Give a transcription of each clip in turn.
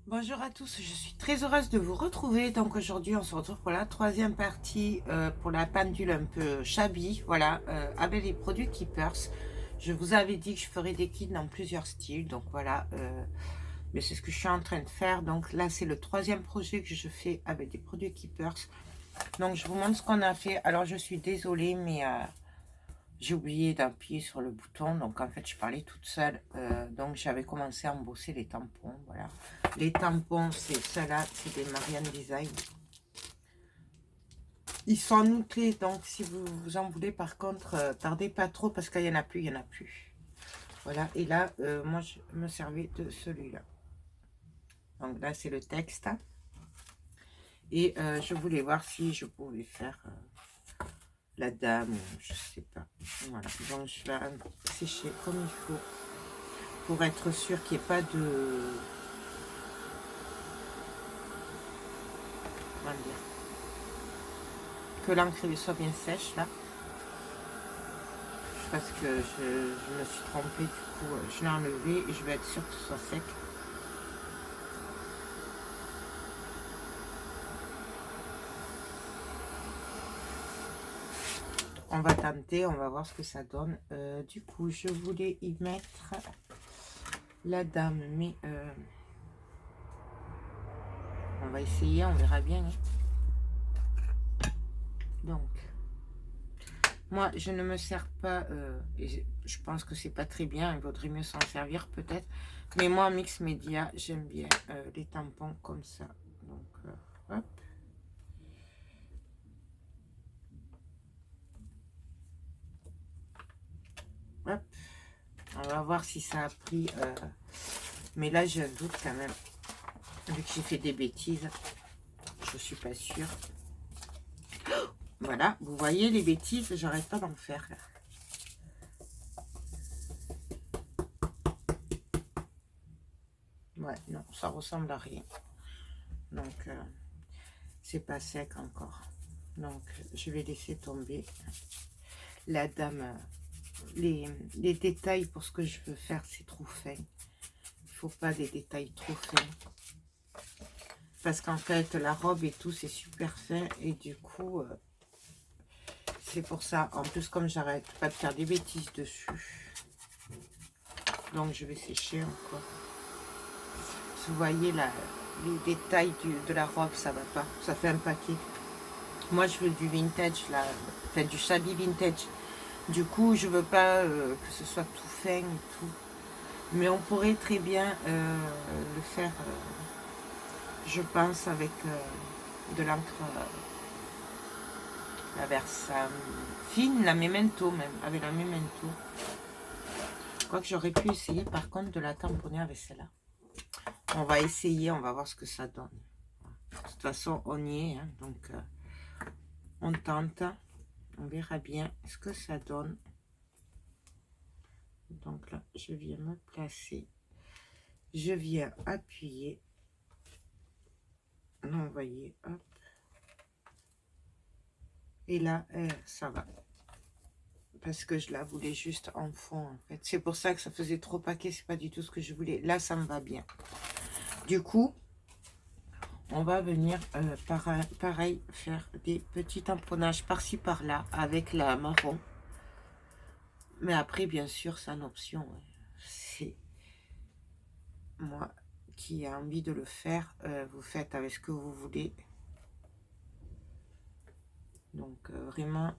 Bonjour à tous, je suis très heureuse de vous retrouver. Donc aujourd'hui, on se retrouve pour la troisième partie pour la pendule un peu shabby, voilà, avec les produits Keepers. Je vous avais dit que je ferais des kits dans plusieurs styles, donc voilà, mais c'est ce que je suis en train de faire. Donc là, c'est le troisième projet que je fais avec des produits Keepers. Donc je vous montre ce qu'on a fait. Alors je suis désolée, mais j'ai oublié d'appuyer sur le bouton, donc en fait je parlais toute seule. Donc j'avais commencé à embosser les tampons, voilà. Les tampons, c'est ceux-là, c'est des Marianne Design. Ils sont annoutés, donc si vous en voulez, par contre, tardez pas trop parce qu'il y en a plus, il y en a plus. Voilà, et là, moi je me servais de celui-là. Donc là, c'est le texte. Et je voulais voir si je pouvais faire la dame, je sais pas. Voilà, donc je vais sécher comme il faut pour être sûr qu'il n'y ait pas de... Comment dire, que l'encre soit bien sèche là. Parce que je me suis trompée, du coup, je l'ai enlevé et je vais être sûre que ce soit sec. On va tenter, on va voir ce que ça donne. Du coup, je voulais y mettre la dame, mais on va essayer, on verra bien. Hein. Donc, moi, je ne me sers pas, et je pense que c'est pas très bien, il vaudrait mieux s'en servir peut-être. Mais moi, mix média, j'aime bien les tampons comme ça. Donc, hop. Hop. On va voir si ça a pris. Mais là, j'ai un doute quand même. Vu que j'ai fait des bêtises, je suis pas sûre. Voilà, vous voyez les bêtises, j'arrête pas d'en faire. Là. Ouais, non, ça ressemble à rien. Donc, c'est pas sec encore. Donc, je vais laisser tomber. La dame, les détails pour ce que je veux faire, c'est trop fin. Il faut pas des détails trop fins. Parce qu'en fait, la robe et tout, c'est super fin. Et du coup, c'est pour ça. En plus, comme j'arrête pas de faire des bêtises dessus. Donc, je vais sécher encore. Vous voyez là, les détails de la robe, ça va pas. Ça fait un paquet. Moi, je veux du vintage, là. Enfin, du shabby vintage. Du coup, je veux pas que ce soit tout fin et tout. Mais on pourrait très bien le faire, je pense, avec de l'encre, la Versa fine, la Memento même, avec la Memento. Quoique j'aurais pu essayer par contre de la tamponner avec celle-là. On va essayer, on va voir ce que ça donne. De toute façon, on y est, hein, donc on tente. On verra bien ce que ça donne. Donc là, je viens me placer. Je viens appuyer. Là, vous voyez, hop. Et là, ça va. Parce que je la voulais juste en fond, en fait. C'est pour ça que ça faisait trop paquet. C'est pas du tout ce que je voulais. Là, ça me va bien. Du coup, on va venir, pareil, faire des petits tamponnages par-ci, par-là, avec la marron. Mais après, bien sûr, c'est une option. C'est moi qui a envie de le faire. Vous faites avec ce que vous voulez. Donc, vraiment,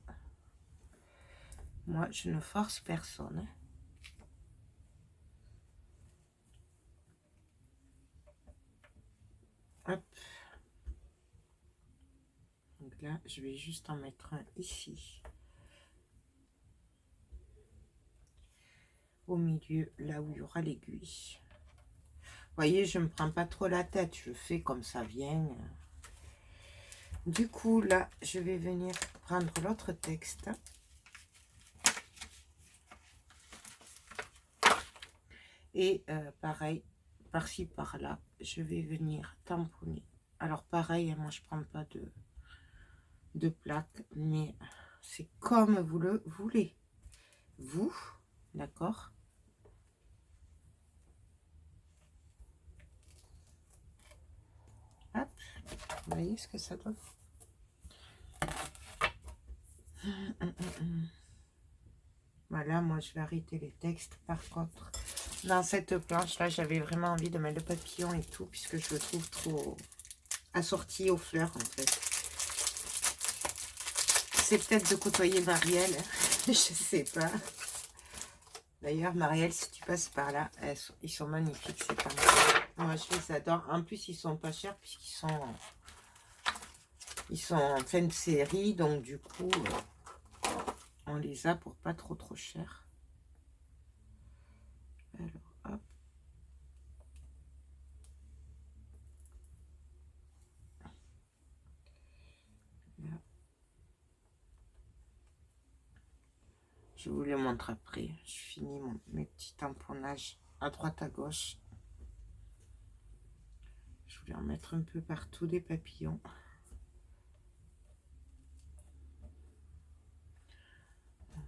moi, je ne force personne. Hop. Donc là, je vais juste en mettre un ici. Au milieu, là où il y aura l'aiguille. Vous voyez, je ne me prends pas trop la tête. Je fais comme ça vient. Du coup, là, je vais venir prendre l'autre texte. Et pareil, par-ci, par-là, je vais venir tamponner. Alors pareil, moi je prends pas de plaque, mais c'est comme vous le voulez. Vous, d'accord? Vous voyez ce que ça donne? Voilà, moi je vais arrêter les textes. Par contre, dans cette planche-là, j'avais vraiment envie de mettre le papillon et tout, puisque je le trouve trop assorti aux fleurs, en fait. C'est peut-être de côtoyer Marielle, hein. Je sais pas. D'ailleurs, Marielle, si tu passes par là, ils sont magnifiques, ces planches. Moi, je les adore. En plus, ils sont pas chers, puisqu'ils sont en fin de série, donc du coup, on les a pour pas trop cher. Alors, hop. Là. Je vous les montre après. Je finis mes petits tamponnages à droite à gauche. Je voulais en mettre un peu partout des papillons.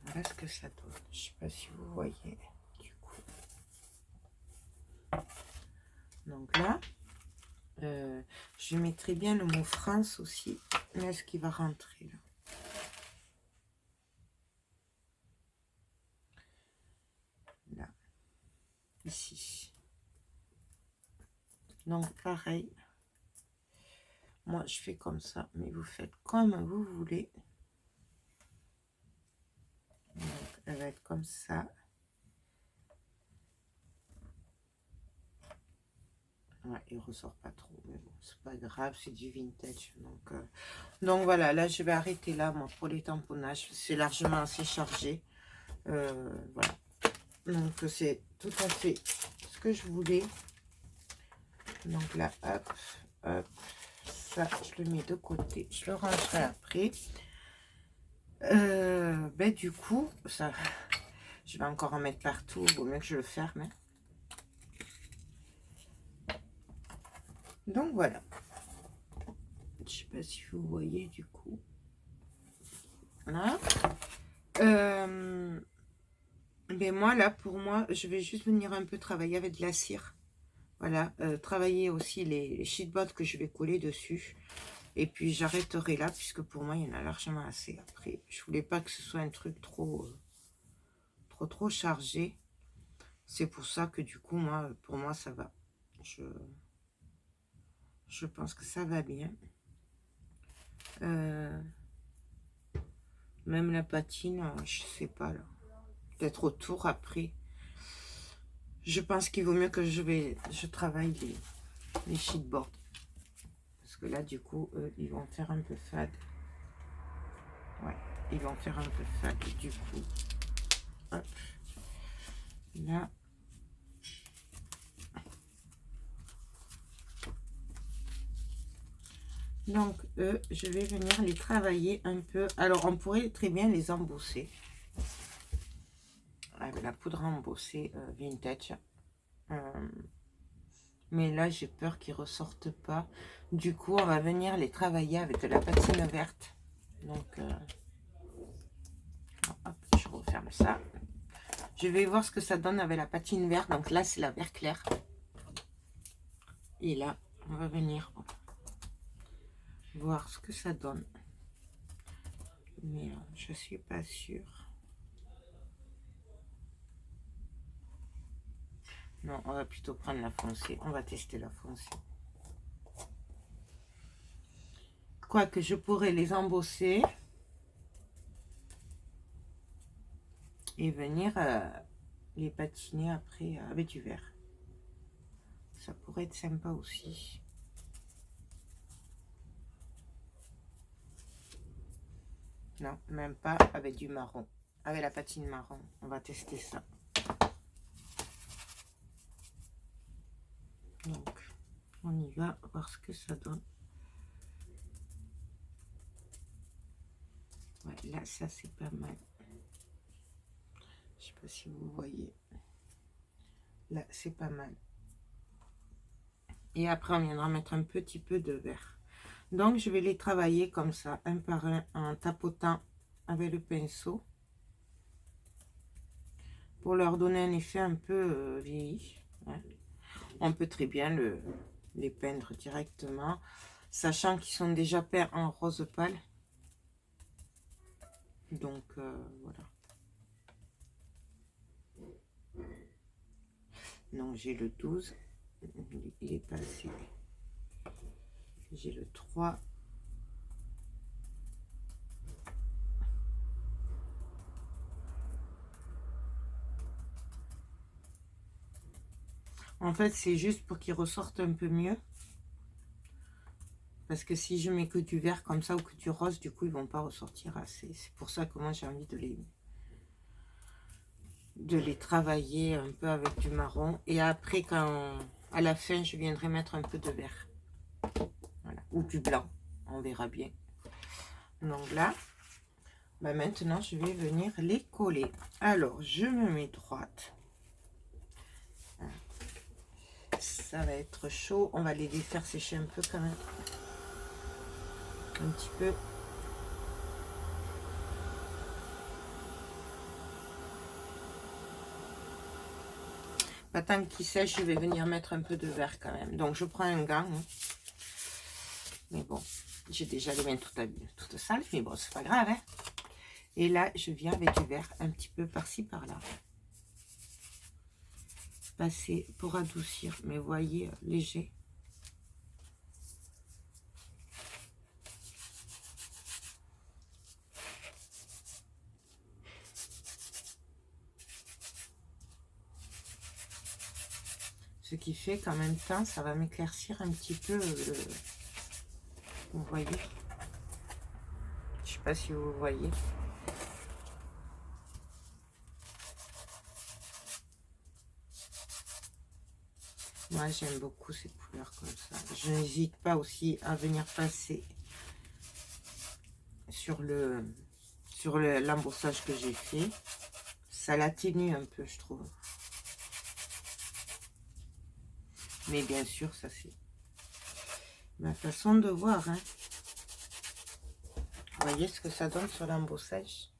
Voilà ce que ça donne. Je sais pas si vous voyez du coup. Donc là, je mettrai bien le mot France aussi. Là, ce qui va rentrer là. Là. Ici. Donc pareil. Moi, je fais comme ça, mais vous faites comme vous voulez. Donc, elle va être comme ça. Ouais, il ressort pas trop, mais bon, c'est pas grave, c'est du vintage. Donc voilà, là, je vais arrêter là, moi, pour les tamponnages. C'est largement assez chargé. Voilà. Donc, c'est tout à fait ce que je voulais. Donc là, hop, hop. Ça, je le mets de côté. Je le rangerai après. Ben, du coup, ça, je vais encore en mettre partout. Il vaut mieux que je le ferme. Hein. Donc, voilà. Je sais pas si vous voyez, du coup. Voilà. Ben moi, là, pour moi, je vais juste venir un peu travailler avec de la cire. Voilà. Travailler aussi les sheetboards que je vais coller dessus. Et puis j'arrêterai là, puisque pour moi, il y en a largement assez. Après, je voulais pas que ce soit un truc trop chargé. C'est pour ça que du coup, moi, pour moi, ça va. Je pense que ça va bien. Même la patine, je sais pas, là. Peut-être autour, après. Je pense qu'il vaut mieux que je travaille les sheetboards. Parce que là, du coup, ils vont faire un peu fade. Ouais, ils vont faire un peu fade, du coup. Hop. Là. Donc, je vais venir les travailler un peu. Alors, on pourrait très bien les embosser. Avec la poudre embossée vintage. Mais là, j'ai peur qu'ils ressortent pas. Du coup, on va venir les travailler avec de la patine verte. Donc, hop, je referme ça. Je vais voir ce que ça donne avec la patine verte. Donc là, c'est la vert clair. Et là, on va venir voir ce que ça donne. Mais je suis pas sûre. Non, on va plutôt prendre la foncée. On va tester la foncée. Quoique je pourrais les embosser. Et venir les patiner après avec du vert. Ça pourrait être sympa aussi. Non, même pas avec du marron. Avec la patine marron. On va tester ça. Donc, on y va voir ce que ça donne. Ouais, là, ça, c'est pas mal. Je sais pas si vous voyez. Là, c'est pas mal. Et après, on viendra mettre un petit peu de vert. Donc, je vais les travailler comme ça, un par un, en tapotant avec le pinceau. Pour leur donner un effet un peu vieilli. Hein. On peut très bien les peindre directement. sachant qu'ils sont déjà peints en rose pâle. Donc, voilà. Donc, j'ai le 12. Il est passé. J'ai le 3. En fait, c'est juste pour qu'ils ressortent un peu mieux. Parce que si je mets que du vert comme ça ou que du rose, du coup, ils vont pas ressortir assez. C'est pour ça que moi, j'ai envie de les travailler un peu avec du marron. Et après, à la fin, je viendrai mettre un peu de vert. Voilà. Ou du blanc. On verra bien. Donc là, bah maintenant, je vais venir les coller. Alors, je me mets droite. Ça va être chaud. On va les faire sécher un peu quand même. Un petit peu. Pas tant qu'il sèche, je vais venir mettre un peu de vert quand même. Donc, je prends un gant. Hein. Mais bon, j'ai déjà les mains toutes sales. Mais bon, c'est pas grave. Hein. Et là, je viens avec du vert un petit peu par-ci, par-là. Passer pour adoucir. Mais vous voyez, léger. Ce qui fait qu'en même temps, ça va m'éclaircir un petit peu vous voyez. Je sais pas si vous voyez. Moi, j'aime beaucoup ces couleurs comme ça. Je n'hésite pas aussi à venir passer sur l'embossage que j'ai fait. Ça l'atténue un peu, je trouve. Mais bien sûr, ça c'est ma façon de voir. Hein. Vous voyez ce que ça donne sur l'embossage?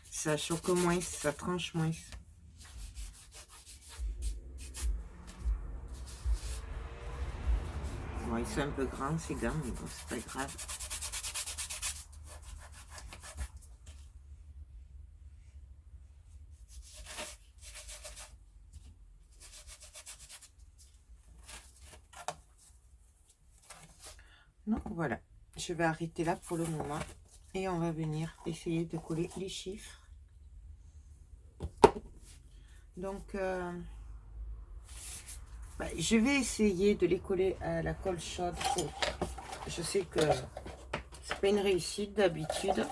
Ça choque moins, ça tranche moins. Bon, ils sont un peu grands, ces gants, mais bon, c'est pas grave. Donc voilà, je vais arrêter là pour le moment et on va venir essayer de coller les chiffres. Donc, je vais essayer de les coller à la colle chaude. Je sais que c'est pas une réussite d'habitude,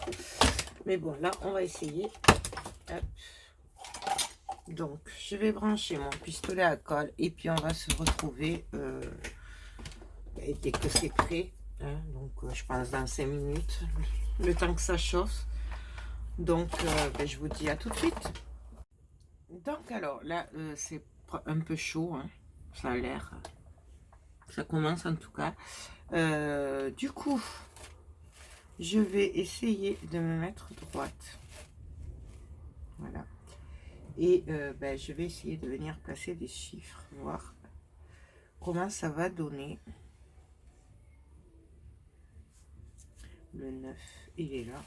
mais bon, là, on va essayer. Hop. Donc, je vais brancher mon pistolet à colle et puis on va se retrouver dès que c'est prêt. Hein, donc, je pense dans 5 minutes, le temps que ça chauffe. Donc, je vous dis à tout de suite. Donc, alors, là, c'est un peu chaud. Hein, ça a l'air. Ça commence en tout cas. Du coup, je vais essayer de me mettre droite. Voilà. Et je vais essayer de venir placer des chiffres, voir comment ça va donner. Le 9, il est là.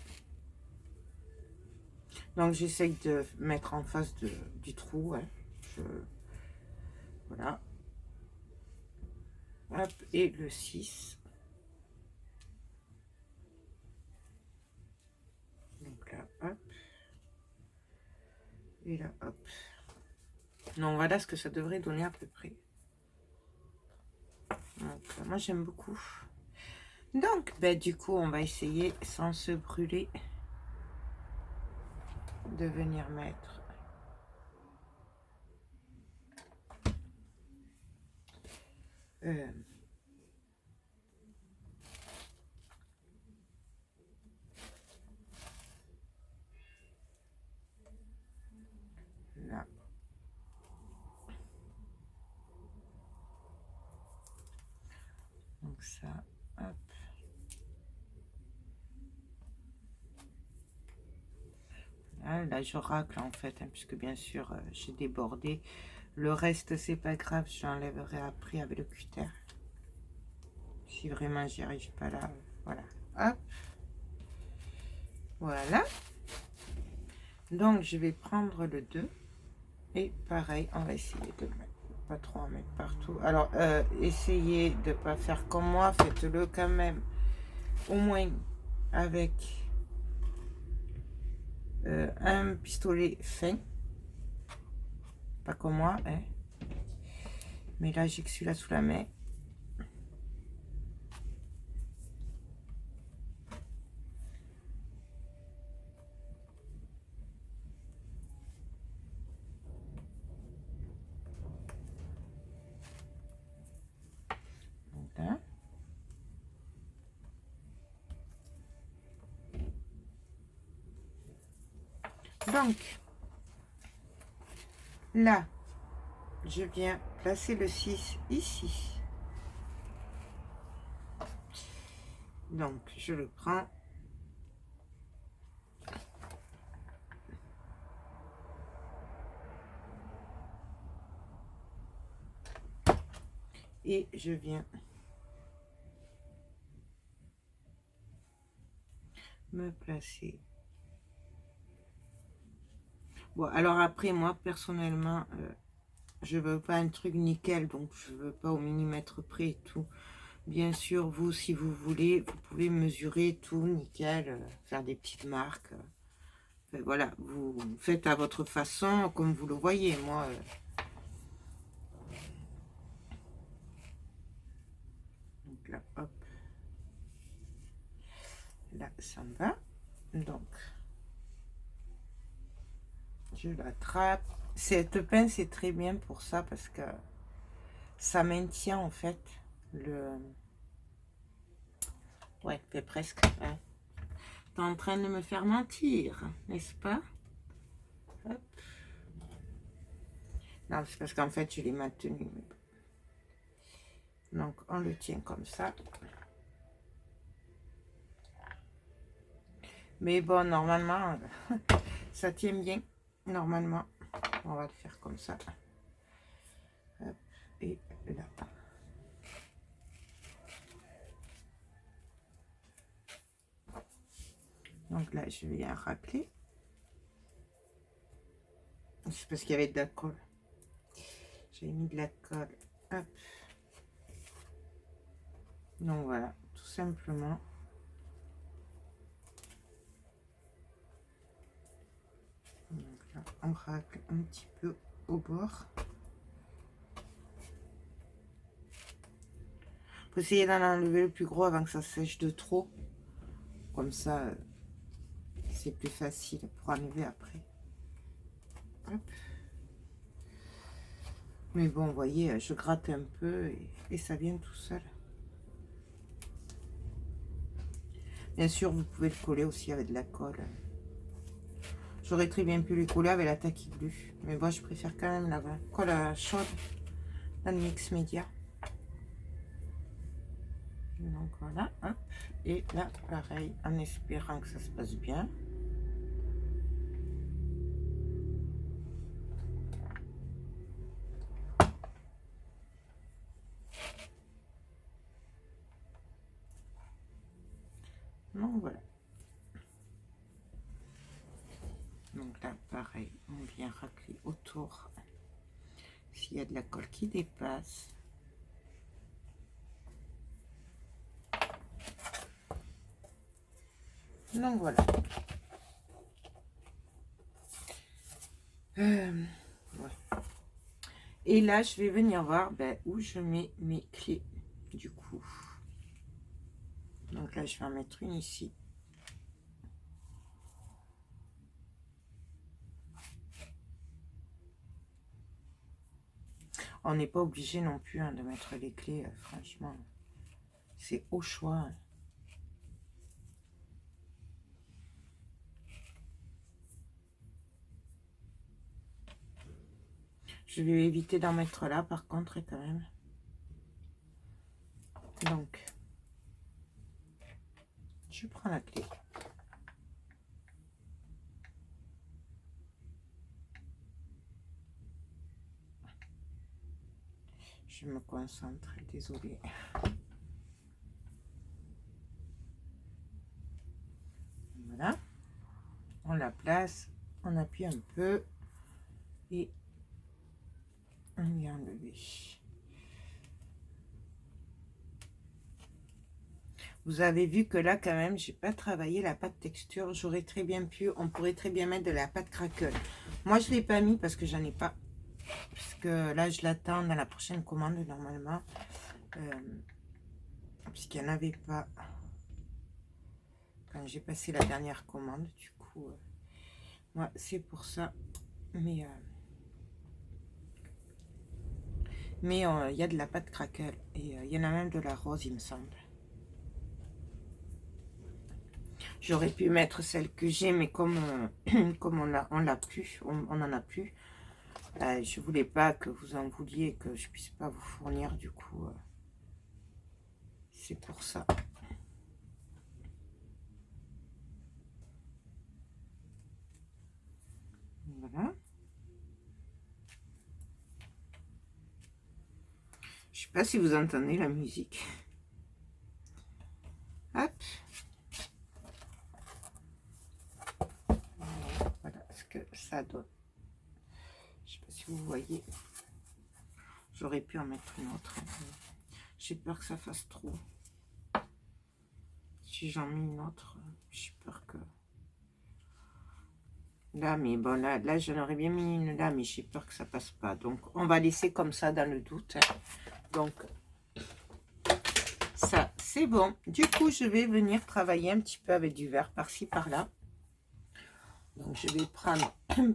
Donc, j'essaye de mettre en face du trou. Hein. Voilà. Hop, et le 6. Donc là, hop. Et là, hop. Donc, voilà ce que ça devrait donner à peu près. Donc, moi, j'aime beaucoup. Donc, du coup, on va essayer, sans se brûler, de venir mettre là. Donc ça, hop. Là, je racle en fait, hein, puisque bien sûr, j'ai débordé. Le reste, c'est pas grave, j'enlèverai après avec le cutter. Si vraiment j'y arrive pas là, voilà. Hop. Voilà. Donc, je vais prendre le 2. Et pareil, on va essayer de mettre, pas trop en mettre partout. Alors, essayez de ne pas faire comme moi. Faites-le quand même. Au moins avec un pistolet fin. Pas comme moi, hein. Mais là, j'ai que celui-là sous la main. Voilà. Donc, là, je viens placer le 6 ici. Donc, je le prends. Et je viens me placer. Bon, alors après, moi, personnellement, je veux pas un truc nickel, donc je veux pas au millimètre près et tout. Bien sûr, vous, si vous voulez, vous pouvez mesurer tout nickel, faire des petites marques. Enfin, voilà, vous faites à votre façon, comme vous le voyez. Moi, donc là, hop, là, ça me va. Donc, je l'attrape. Cette pince est très bien pour ça parce que ça maintient en fait le... Ouais, fait presque. Hein. T'es en train de me faire mentir, n'est-ce pas? Hop. Non, c'est parce qu'en fait, je l'ai maintenu. Donc, on le tient comme ça. Mais bon, normalement, ça tient bien. Normalement, on va le faire comme ça. Hop, et là. Donc là, je viens racler. C'est parce qu'il y avait de la colle. J'ai mis de la colle. Hop. Donc voilà, tout simplement. Donc là, on racle un petit peu au bord. Faut essayer d'en enlever le plus gros avant que ça sèche de trop. Comme ça, c'est plus facile pour enlever après. Hop. Mais bon, vous voyez, je gratte un peu et ça vient tout seul. Bien sûr, vous pouvez le coller aussi avec de la colle. J'aurais très bien pu le coller avec la tacky glue. Mais moi, je préfère quand même la colle chaude, la Mix Media. Donc voilà, hop. Et là, pareil, en espérant que ça se passe bien. Donc voilà. Donc là, pareil, on vient racler autour s'il y a de la colle qui dépasse. Donc voilà. Ouais. Et là, je vais venir voir où je mets mes clés, du coup. Donc là, je vais en mettre une ici. On n'est pas obligé non plus de mettre les clés, franchement. C'est au choix. Je vais éviter d'en mettre là, par contre, quand même. Donc, je prends la clé. Je me concentre, désolée. Voilà. On la place, on appuie un peu et on vient enlever. Vous avez vu que là, quand même, j'ai pas travaillé la pâte texture. J'aurais très bien pu, on pourrait très bien mettre de la pâte crackle. Moi, je l'ai pas mis parce que j'en ai pas. Parce que là, je l'attends dans la prochaine commande, normalement. Puisqu'il n'y en avait pas quand j'ai passé la dernière commande. Du coup, ouais, c'est pour ça. Mais il y a de la pâte crackle. Et il y en a même de la rose, il me semble. J'aurais pu mettre celle que j'ai, mais comme, comme on l'a plus, on en a plus, je voulais pas que vous en vouliez, que je puisse pas vous fournir, du coup, c'est pour ça. Voilà. Je sais pas si vous entendez la musique. Hop. Voilà ce que ça donne. Je sais pas si vous voyez. J'aurais pu en mettre une autre. J'ai peur que ça fasse trop. Si j'en mets une autre, j'ai peur que... Là, mais bon, là j'en aurais bien mis une là, mais j'ai peur que ça passe pas. Donc, on va laisser comme ça dans le doute. Donc, ça, c'est bon. Du coup, je vais venir travailler un petit peu avec du vert par-ci, par-là. Donc, je vais prendre un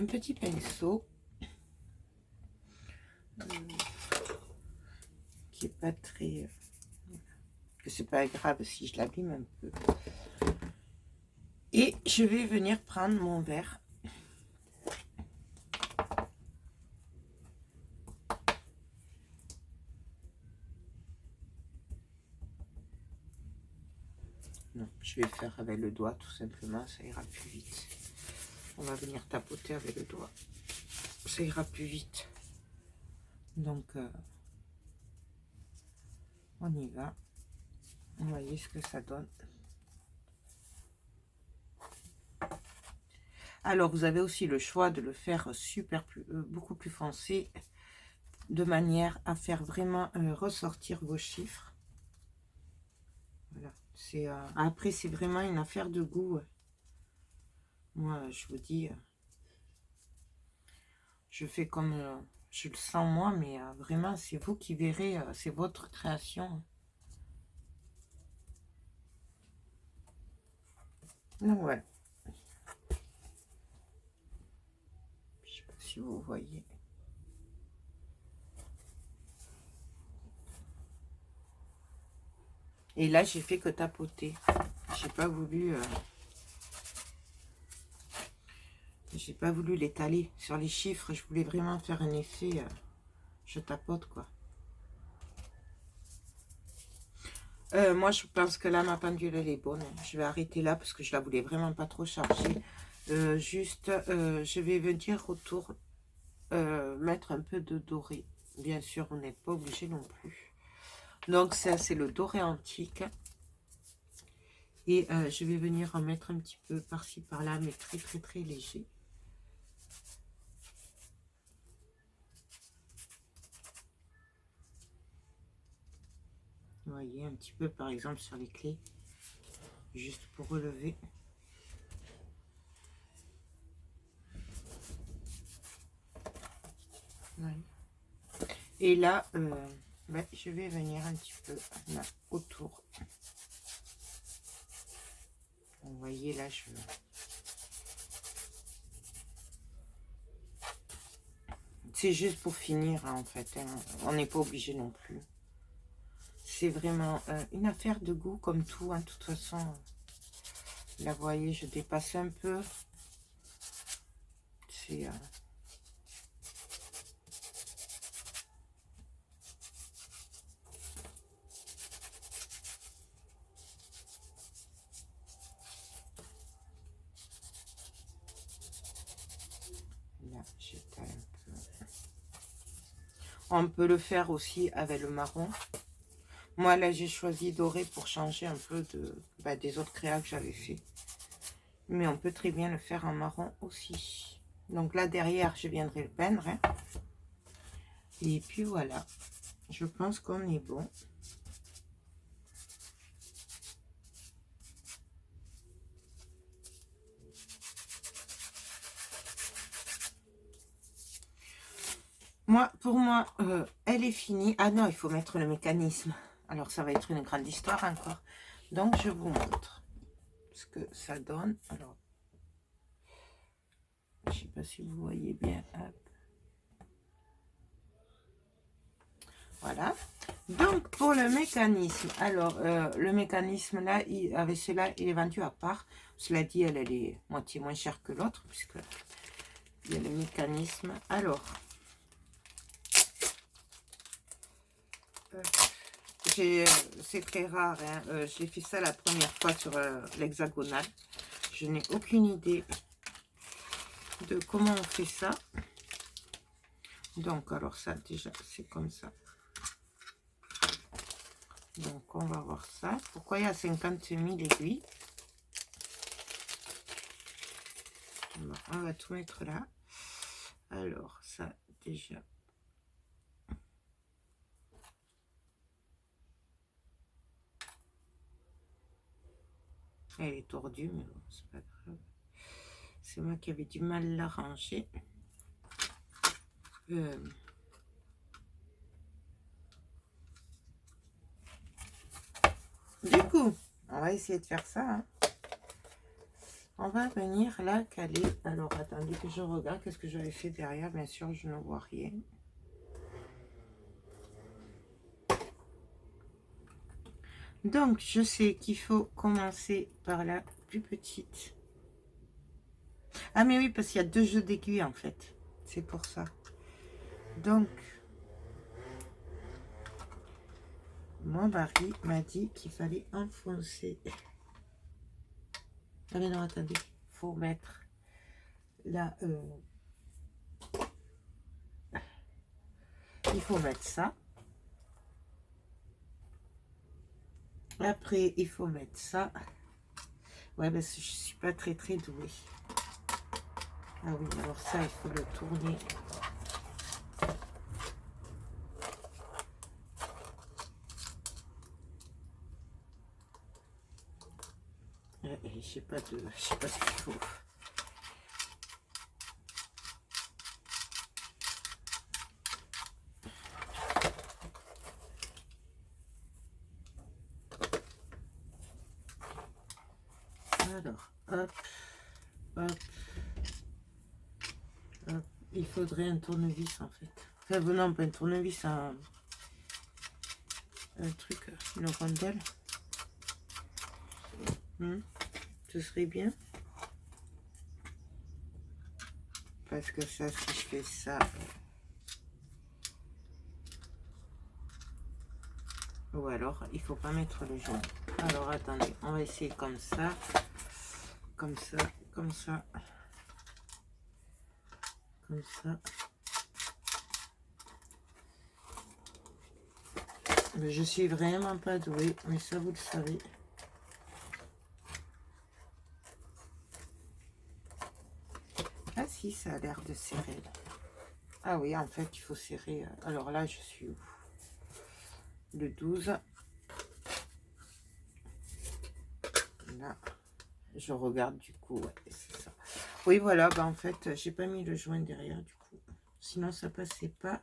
petit pinceau. Qui est pas très... que c'est pas grave si je l'abîme un peu. Et je vais venir prendre mon verre. Non, je vais faire avec le doigt tout simplement, ça ira plus vite. On va venir tapoter avec le doigt. Ça ira plus vite. Donc, on y va. Vous voyez ce que ça donne. Alors, vous avez aussi le choix de le faire beaucoup plus foncé, de manière à faire vraiment ressortir vos chiffres. Voilà. Après, c'est vraiment une affaire de goût. Moi, je vous dis, je fais comme je le sens moi, mais vraiment, c'est vous qui verrez, c'est votre création. Donc voilà. Je sais pas si vous voyez. Et là, j'ai fait que tapoter. J'ai pas voulu... j'ai pas voulu l'étaler sur les chiffres. Je voulais vraiment faire un effet... je tapote, quoi. Moi, je pense que là, ma pendule, elle est bonne. Je vais arrêter là parce que je la voulais vraiment pas trop charger. Juste, je vais venir autour mettre un peu de doré. Bien sûr, on n'est pas obligé non plus. Donc, ça, c'est le doré antique. Et je vais venir en mettre un petit peu par-ci, par-là, mais très, très, très léger. Vous voyez, un petit peu, par exemple, sur les clés. Juste pour relever. Voilà. Et là, je vais venir un petit peu là, autour. Vous voyez, là, c'est juste pour finir, hein, en fait. Hein. On n'est pas obligé non plus. C'est vraiment une affaire de goût, comme tout. Hein. De toute façon, là, vous voyez, je dépasse un peu. C'est... Là, j'étale un peu. On peut le faire aussi avec le marron. Moi, là, j'ai choisi doré pour changer un peu des autres créas que j'avais fait. Mais on peut très bien le faire en marron aussi. Donc là, derrière, je viendrai le peindre. Hein. Et puis voilà. Je pense qu'on est bon. Pour moi, elle est finie. Ah non, il faut mettre le mécanisme. Alors, ça va être une grande histoire encore. Donc, je vous montre ce que ça donne. Alors, je ne sais pas si vous voyez bien. Hop. Voilà. Donc, pour le mécanisme. Alors, le mécanisme, là, avec celui-là, il est vendu à part. Cela dit, elle est moitié moins chère que l'autre, puisque il y a le mécanisme. Alors, c'est très rare. Hein. J'ai fait ça la première fois sur l'hexagonal. Je n'ai aucune idée de comment on fait ça. Donc, alors ça, déjà, c'est comme ça. Donc, on va voir ça. Pourquoi il y a 50 000 aiguilles? On va tout mettre là. Alors, ça, déjà. Elle est tordue, mais bon, c'est pas grave. C'est moi qui avais du mal à la ranger. Du coup, on va essayer de faire ça. Hein. On va venir là caler. Alors, attendez que je regarde. Qu'est-ce que j'avais fait derrière? Bien sûr, je ne vois rien. Donc, je sais qu'il faut commencer par la plus petite. Ah, mais oui, parce qu'il y a 2 jeux d'aiguilles, en fait. C'est pour ça. Donc, mon mari m'a dit qu'il fallait enfoncer. Ah, mais non, attendez. Il faut mettre là. Il faut mettre ça. Après, il faut mettre ça. Ouais, parce que je suis pas très douée. Ah oui, alors ça, il faut le tourner. Je sais pas ce qu'il faut. Alors, hop, hop, hop. Il faudrait un tournevis en fait. Enfin, non, pas un tournevis, un truc, une rondelle. Ce serait bien. Parce que ça, si je fais ça... Ou alors, il faut pas mettre le jaune. Alors, attendez, on va essayer comme ça. Comme ça, comme ça. Comme ça. Mais je suis vraiment pas douée, mais ça, vous le savez. Ah si, ça a l'air de serrer. Ah oui, en fait, il faut serrer. Alors là, je suis où? Le 12. Là, je regarde du coup, ouais, c'est ça. Oui, voilà, bah en fait, j'ai pas mis le joint derrière du coup. Sinon, ça passait pas.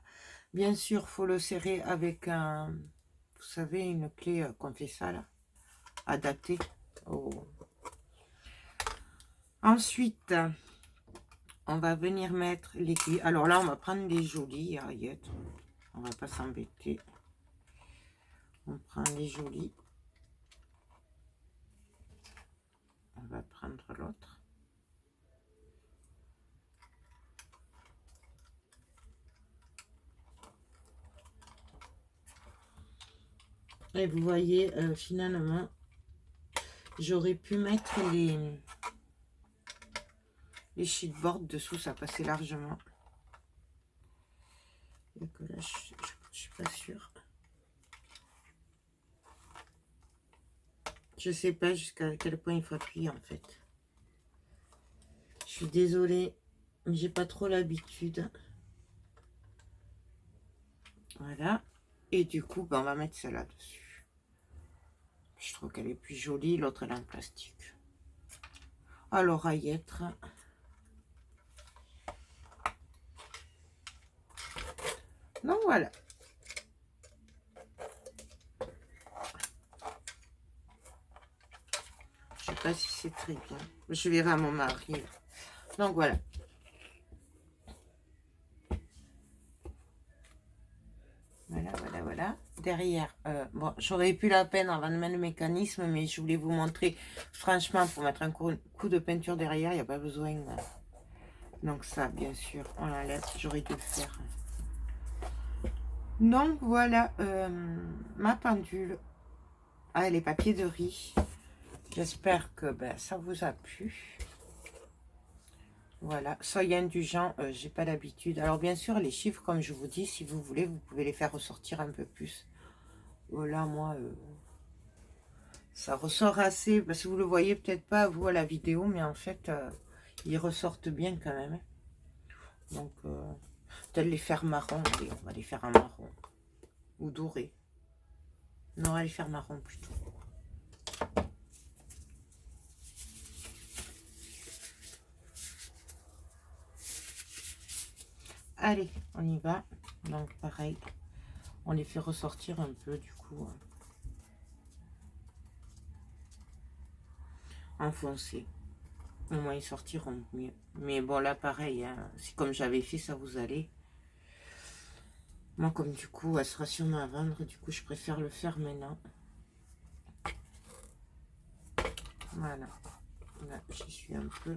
Bien sûr, faut le serrer avec un, vous savez, une clé qu'on fait ça là, adaptée. Ensuite, on va venir mettre l'aiguille. Alors là, on va prendre les jolies ariettes. On va pas s'embêter. On prend les jolies. On va prendre l'autre. Et vous voyez, finalement, j'aurais pu mettre les sheetboards dessous, ça passait largement. Et que là, je suis pas sûre. Je sais pas jusqu'à quel point il faut appuyer en fait. Je suis désolée, j'ai pas trop l'habitude. Voilà. Et du coup, ben, on va mettre celle-là dessus. Je trouve qu'elle est plus jolie. L'autre, elle est en plastique. Alors, à y être. Donc, voilà. Je sais pas si c'est très bien. Je verrai à mon mari. Donc, voilà. Voilà, voilà, voilà. Derrière, bon, j'aurais pu la peine avant de mettre le mécanisme, mais je voulais vous montrer, franchement, pour mettre un coup de peinture derrière, il n'y a pas besoin. Donc ça, bien sûr, on l'enlève, j'aurais dû le faire. Donc voilà, ma pendule. Ah, les papiers de riz. J'espère que ben, ça vous a plu. Voilà, soyez indulgents, j'ai pas l'habitude. Alors bien sûr, les chiffres, comme je vous dis, si vous voulez, vous pouvez les faire ressortir un peu plus. Voilà, moi, ça ressort assez, parce que vous le voyez peut-être pas, vous, à la vidéo, mais en fait, ils ressortent bien quand même. Donc, peut-être les faire marron, allez, on va les faire en marron. Ou doré. Non, on va les faire marron plutôt. Allez, on y va. Donc, pareil, on les fait ressortir un peu, du coup. Enfoncés. Au moins, ils sortiront mieux. Mais bon, là, pareil, hein, si comme j'avais fait, ça vous allait. Moi, comme du coup, elle sera sûrement à vendre, du coup, je préfère le faire maintenant. Voilà. Là, j'y suis un peu.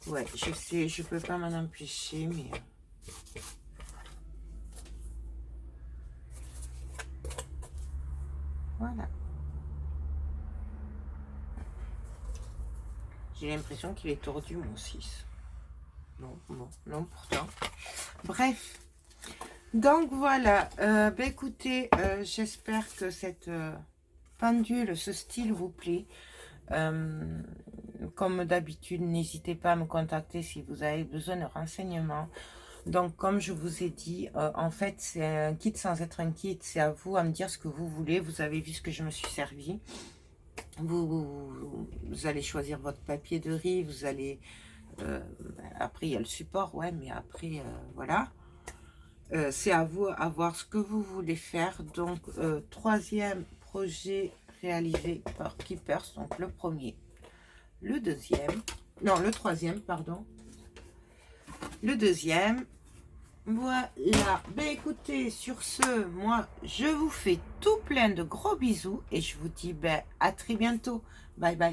Ouais, je sais, je peux pas m'en empêcher, mais... Voilà. J'ai l'impression qu'il est tordu, mon 6. Non, bon, non, pourtant. Bref. Donc, voilà. Ben, écoutez, j'espère que cette pendule, ce style vous plaît. Comme d'habitude, n'hésitez pas à me contacter si vous avez besoin de renseignements. Donc, comme je vous ai dit, en fait, c'est un kit sans être un kit. C'est à vous à me dire ce que vous voulez. Vous avez vu ce que je me suis servi. Vous allez choisir votre papier de riz. Vous allez... après, il y a le support, ouais, mais après, voilà. C'est à vous à voir ce que vous voulez faire. Donc, troisième projet réalisé par Keepers. Donc, le premier. Le deuxième. Non, le troisième, pardon. Le deuxième. Voilà. Ben écoutez, sur ce, moi, je vous fais tout plein de gros bisous. Et je vous dis ben, à très bientôt. Bye bye.